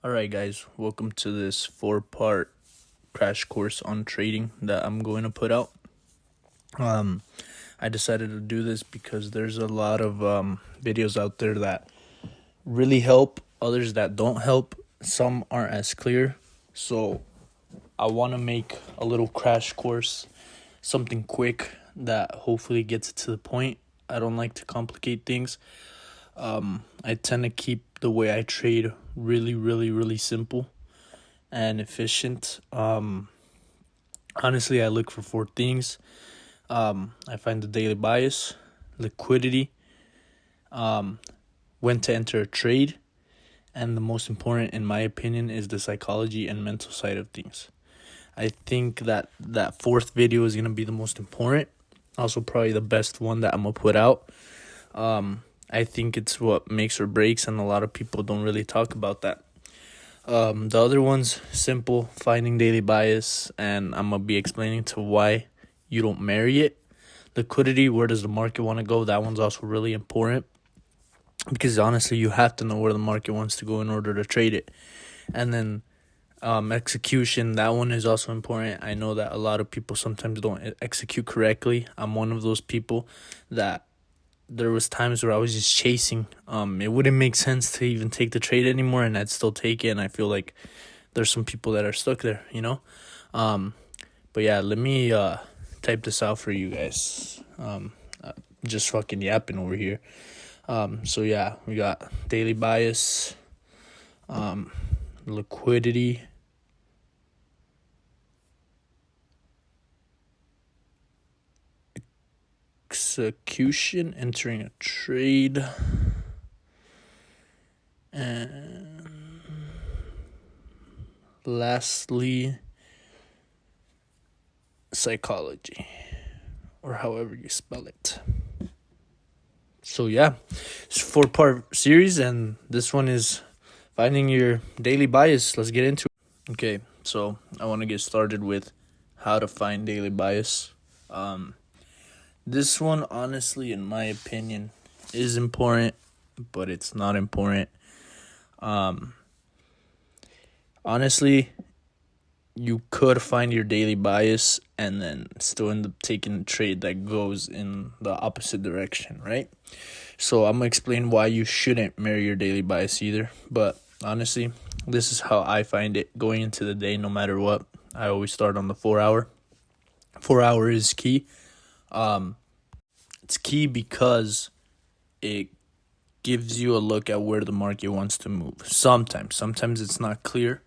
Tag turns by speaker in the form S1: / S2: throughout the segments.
S1: Alright, guys, welcome to this 4-part crash course on trading that I'm going to put out. I decided to do this because there's a lot of videos out there that really help, others that don't help, some aren't as clear. So I want to make a little crash course, something quick that hopefully gets it to the point. I don't like to complicate things. I tend to keep the way I trade really simple and efficient. Honestly, I look for 4 things. I find the daily bias, liquidity, when to enter a trade, and the most important, in my opinion, is the psychology and mental side of things. I think that 4th video is going to be the most important, also probably the best one that I'm going to put out. I think it's what makes or breaks, and a lot of people don't really talk about that. The other one's simple, finding daily bias, and I'm going to be explaining to why you don't marry it. Liquidity, where does the market want to go? That one's also really important because honestly, you have to know where the market wants to go in order to trade it. And then execution, that one is also important. I know that a lot of people sometimes don't execute correctly. I'm one of those people that there was times where I was just chasing. It wouldn't make sense to even take the trade anymore, and I'd still take it. And I feel like there's some people that are stuck there, you know. But yeah, let me type this out for you guys. Just fucking yapping over here. So yeah, we got daily bias, liquidity, execution, entering a trade, and lastly, psychology, or however you spell it. So yeah, it's a 4-part series, and this one is finding your daily bias. Let's get into it. Okay, so I want to get started with how to find daily bias. This one, honestly, in my opinion, is important, but it's not important. Honestly, you could find your daily bias and then still end up taking a trade that goes in the opposite direction, right? So I'm going to explain why you shouldn't marry your daily bias either. But honestly, this is how I find it going into the day, no matter what. I always start on the 4-hour. 4-hour is key. It's key because it gives you a look at where the market wants to move. Sometimes it's not clear.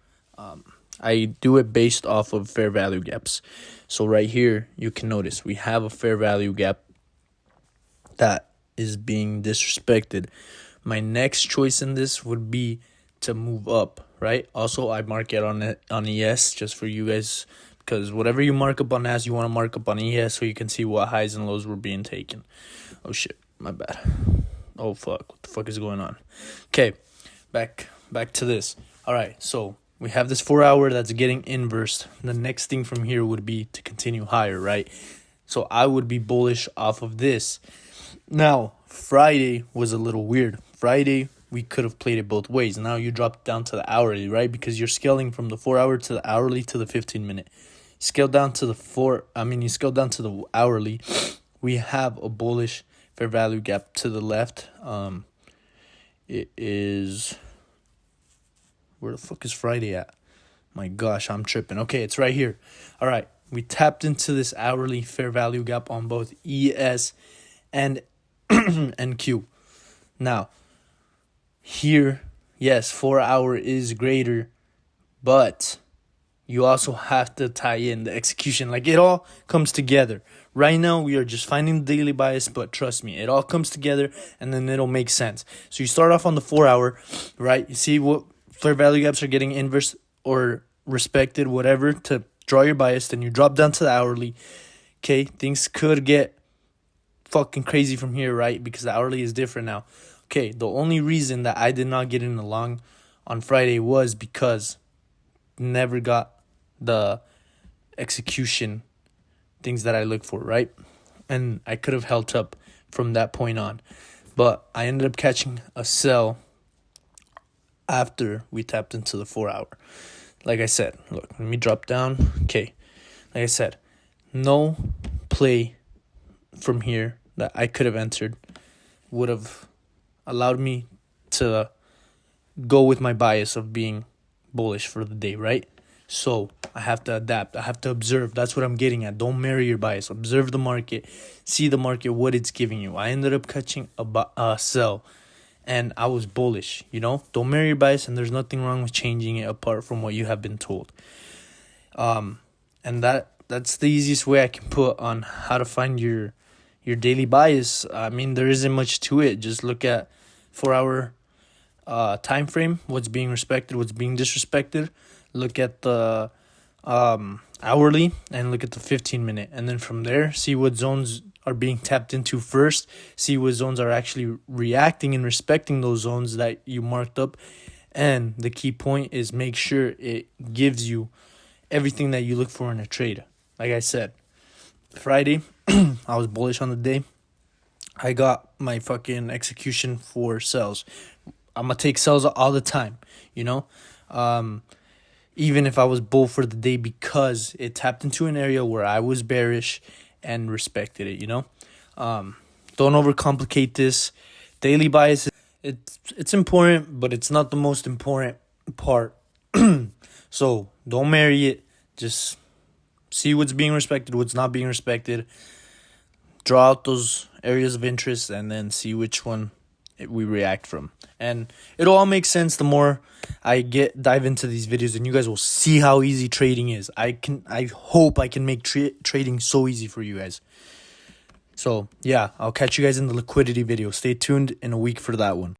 S1: I do it based off of fair value gaps. So right here, you can notice we have a fair value gap that is being disrespected. My next choice in this would be to move up, right? Also, I mark it on ES just for you guys, because whatever you mark up on ES, you want to mark up on ES so you can see what highs and lows were being taken. Oh shit, my bad. Oh fuck, what the fuck is going on? Okay, back to this. All right, so we have this 4-hour that's getting inversed. The next thing from here would be to continue higher, right? So I would be bullish off of this. Now, Friday was a little weird. Friday, we could have played it both ways. Now you drop down to the hourly, right? Because you're scaling from the 4-hour to the hourly to the 15-minute. Scale down to you scale down to the hourly. We have a bullish fair value gap to the left. It is... Where the fuck is Friday at? My gosh, I'm tripping. Okay, it's right here. All right, we tapped into this hourly fair value gap on both ES and NQ. Now, here, yes, 4-hour is greater, but you also have to tie in the execution. Like, it all comes together. Right now, we are just finding the daily bias, but trust me, it all comes together, and then it'll make sense. So you start off on the 4-hour, right? You see what fair value gaps are getting inverse or respected, whatever, to draw your bias. Then you drop down to the hourly. Okay, things could get fucking crazy from here, right? Because the hourly is different now. Okay, the only reason that I did not get in the long on Friday was because never got the execution things that I look for, right? And I could have held up from that point on. But I ended up catching a sell after we tapped into the 4 hour. Like I said, look, let me drop down. Okay. Like I said, no play from here that I could have entered would have allowed me to go with my bias of being bullish for the day, right? So I have to adapt. I have to observe. That's what I'm getting at. Don't marry your bias. Observe the market. See the market, what it's giving you. I ended up catching a sell, and I was bullish, you know? Don't marry your bias, and there's nothing wrong with changing it apart from what you have been told. And that's the easiest way I can put on how to find your daily bias. I mean, there isn't much to it. Just look at 4 hour time frame, what's being respected, what's being disrespected. Look at the hourly and look at the 15-minute, and then from there see what zones are being tapped into first, see what zones are actually reacting and respecting those zones that you marked up. And the key point is make sure it gives you everything that you look for in a trade. Like I said, Friday I was bullish on the day. I got my fucking execution for sells. I'm gonna take sells all the time, you know? Even if I was bull for the day, because it tapped into an area where I was bearish and respected it, you know? Don't overcomplicate this. Daily bias, it's important, but it's not the most important part. So don't marry it. Just see what's being respected, what's not being respected. Draw out those areas of interest and then see which one we react from. And it'll all make sense the more I dive into these videos, and you guys will see how easy trading is. I hope I can make trading so easy for you guys. So yeah, I'll catch you guys in the liquidity video. Stay tuned in a week for that one.